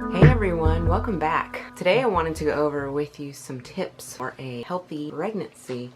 Hey everyone, welcome back. Today I wanted to go over with you some tips for a healthy pregnancy.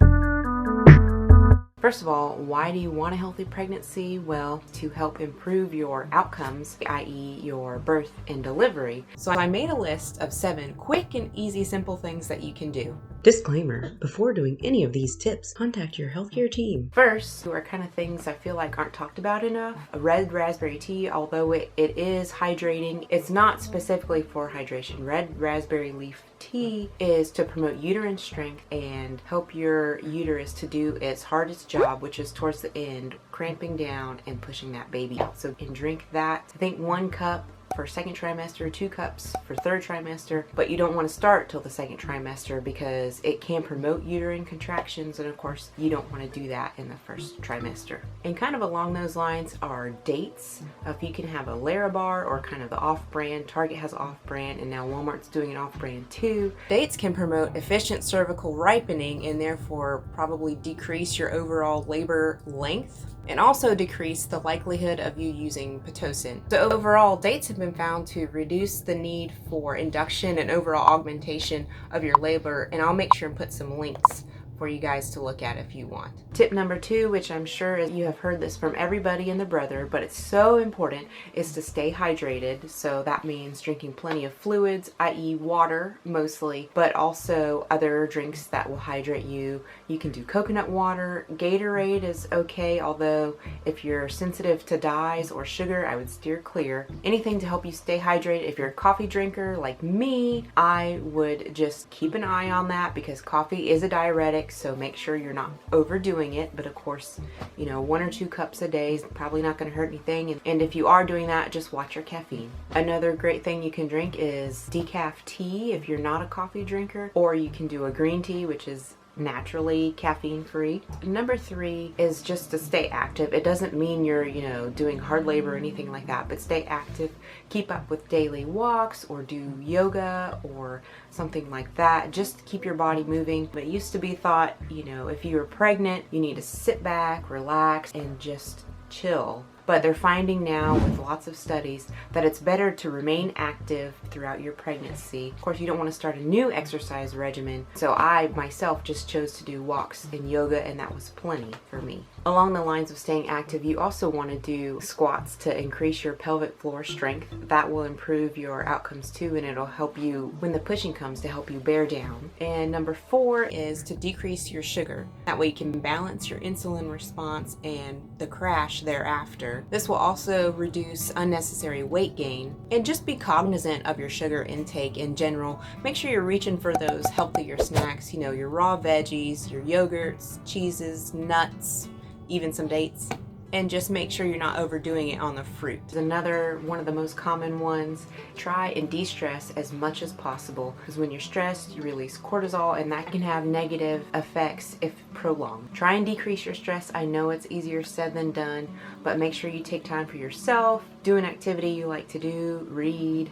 First of all, why do you want a healthy pregnancy? Well, to help improve your outcomes, i.e. your birth and delivery. So I made a list of 7 quick and easy simple things that you can do. Disclaimer, before doing any of these tips, contact your healthcare team. First, are kind of things I feel like aren't talked about enough. A red raspberry tea, although it is hydrating, it's not specifically for hydration. Red raspberry leaf tea is to promote uterine strength and help your uterus to do its hardest job, which is towards the end, cramping down and pushing that baby out. So you can drink that. I think 1 cup for second trimester, 2 cups for third trimester, but you don't want to start till the second trimester because it can promote uterine contractions, and of course you don't want to do that in the first trimester. And kind of along those lines are dates. If you can have a Larabar or kind of the off-brand, Target has off-brand and now Walmart's doing an off-brand too. Dates can promote efficient cervical ripening and therefore probably decrease your overall labor length and also decrease the likelihood of you using Pitocin. So overall, dates have been found to reduce the need for induction and overall augmentation of your labor, and I'll make sure and put some links for you guys to look at if you want. Tip number 2, which I'm sure you have heard this from everybody and their brother, but it's so important, is to stay hydrated. So that means drinking plenty of fluids, i.e. water mostly, but also other drinks that will hydrate you. You can do coconut water. Gatorade is okay, although if you're sensitive to dyes or sugar, I would steer clear. Anything to help you stay hydrated. If you're a coffee drinker like me, I would just keep an eye on that because coffee is a diuretic. So make sure you're not overdoing it, but of course, 1 or 2 cups a day is probably not going to hurt anything. And if you are doing that, just watch your caffeine. Another great thing you can drink is decaf tea if you're not a coffee drinker, or you can do a green tea, which is naturally caffeine free. Number 3 is just to stay active. It doesn't mean you're doing hard labor or anything like that, but stay active. Keep up with daily walks or do yoga or something like that. Just keep your body moving. But it used to be thought, if you were pregnant, you need to sit back, relax, and just chill. But they're finding now with lots of studies that it's better to remain active throughout your pregnancy. Of course, you don't want to start a new exercise regimen. So I myself just chose to do walks and yoga, and that was plenty for me. Along the lines of staying active, you also want to do squats to increase your pelvic floor strength. That will improve your outcomes too, and it'll help you when the pushing comes to help you bear down. And number 4 is to decrease your sugar. That way you can balance your insulin response and the crash thereafter. This will also reduce unnecessary weight gain, and just be cognizant of your sugar intake in general. Make sure you're reaching for those healthier snacks, your raw veggies, your yogurts, cheeses, nuts, even some dates. And just make sure you're not overdoing it on the fruit. Another one of the most common ones, try and de-stress as much as possible, because when you're stressed, you release cortisol, and that can have negative effects if prolonged. Try and decrease your stress. I know it's easier said than done, but make sure you take time for yourself. Do an activity you like to do, read,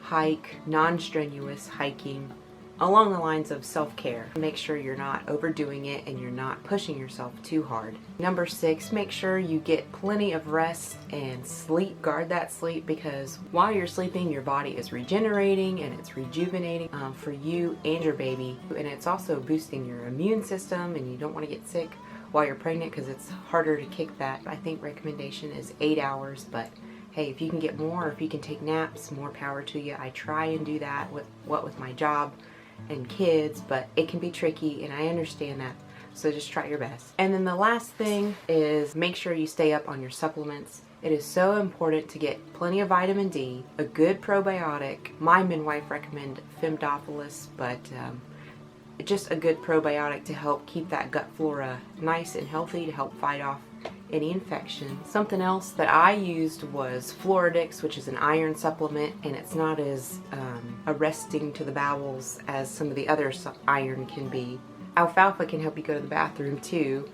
hike, non-strenuous hiking, along the lines of self-care. Make sure you're not overdoing it and you're not pushing yourself too hard. Number 6, make sure you get plenty of rest and sleep. Guard that sleep, because while you're sleeping, your body is regenerating and it's rejuvenating for you and your baby. And it's also boosting your immune system, and you don't want to get sick while you're pregnant because it's harder to kick that. I think recommendation is 8 hours, but hey, if you can get more, or if you can take naps, more power to you. I try and do that with my job and kids, but it can be tricky, and I understand that, so just try your best. And then the last thing is make sure you stay up on your supplements. It is so important to get plenty of vitamin D, a good probiotic. My midwife recommended Femdophilus, but just a good probiotic to help keep that gut flora nice and healthy, to help fight off any infection. Something else that I used was Floridix, which is an iron supplement, and it's not as arresting to the bowels as some of the other iron can be. Alfalfa can help you go to the bathroom too.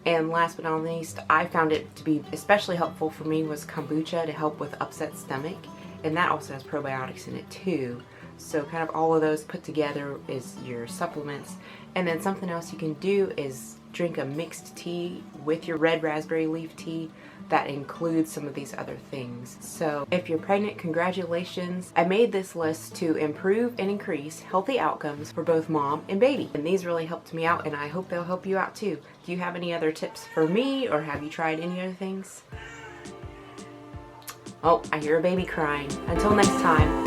And last but not least, I found it to be especially helpful for me was kombucha to help with upset stomach, and that also has probiotics in it too. So kind of all of those put together is your supplements. And then something else you can do is drink a mixed tea with your red raspberry leaf tea. that includes some of these other things. So if you're pregnant, congratulations. I made this list to improve and increase healthy outcomes for both mom and baby. And these really helped me out, and I hope they'll help you out too. Do you have any other tips for me, or have you tried any other things? Oh, I hear a baby crying. Until next time.